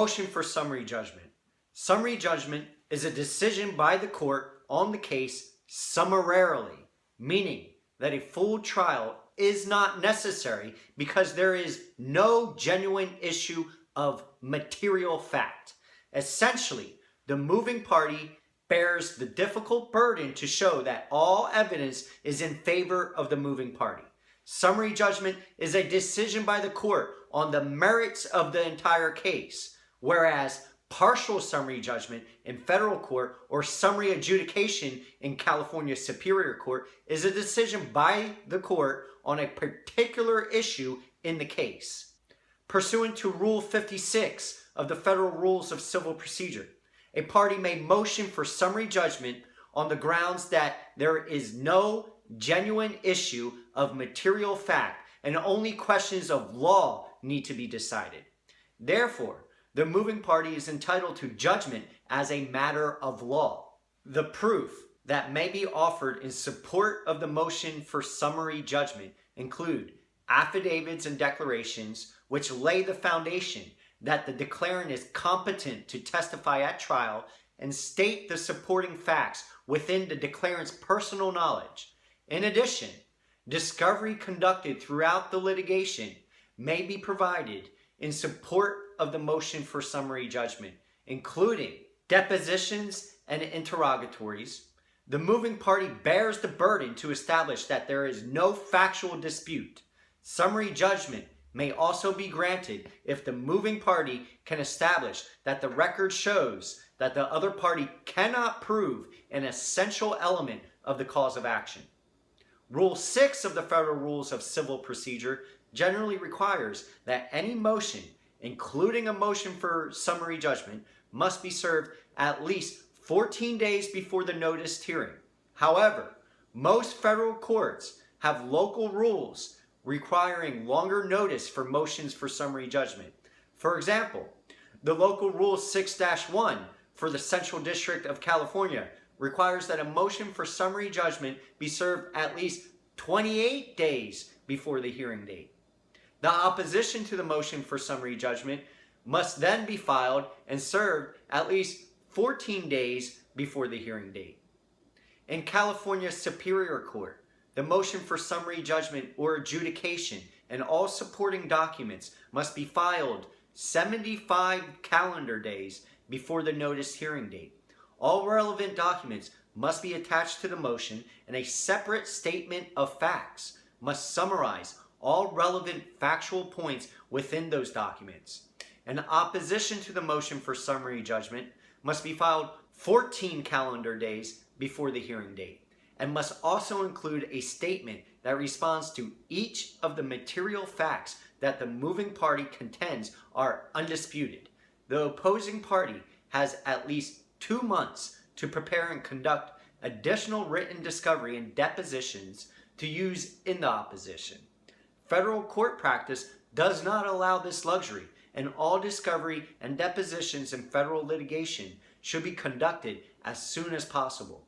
Motion for summary judgment. Summary judgment is a decision by the court on the case summarily, meaning that a full trial is not necessary because there is no genuine issue of material fact. Essentially, the moving party bears the difficult burden to show that all evidence is in favor of the moving party. Summary judgment is a decision by the court on the merits of the entire case, whereas partial summary judgment in federal court or summary adjudication in California Superior Court is a decision by the court on a particular issue in the case. Pursuant to Rule 56 of the Federal Rules of Civil Procedure, a party may motion for summary judgment on the grounds that there is no genuine issue of material fact and only questions of law need to be decided. Therefore, the moving party is entitled to judgment as a matter of law. The proof that may be offered in support of the motion for summary judgment include affidavits and declarations which lay the foundation that the declarant is competent to testify at trial and state the supporting facts within the declarant's personal knowledge. In addition, discovery conducted throughout the litigation may be provided in support of the motion for summary judgment, including depositions and interrogatories. The moving party bears the burden to establish that there is no factual dispute. Summary judgment may also be granted if the moving party can establish that the record shows that the other party cannot prove an essential element of the cause of action. Rule 6 of the Federal Rules of Civil Procedure generally requires that any motion, including a motion for summary judgment, must be served at least 14 days before the noticed hearing. However, most federal courts have local rules requiring longer notice for motions for summary judgment. For example, the local Rule 6-1 for the Central District of California requires that a motion for summary judgment be served at least 28 days before the hearing date. The opposition to the motion for summary judgment must then be filed and served at least 14 days before the hearing date. In California Superior Court, the motion for summary judgment or adjudication and all supporting documents must be filed 75 calendar days before the noticed hearing date. All relevant documents must be attached to the motion, and a separate statement of facts must summarize all relevant factual points within those documents. An opposition to the motion for summary judgment must be filed 14 calendar days before the hearing date, and must also include a statement that responds to each of the material facts that the moving party contends are undisputed. The opposing party has at least 2 months to prepare and conduct additional written discovery and depositions to use in the opposition. Federal court practice does not allow this luxury, and all discovery and depositions in federal litigation should be conducted as soon as possible.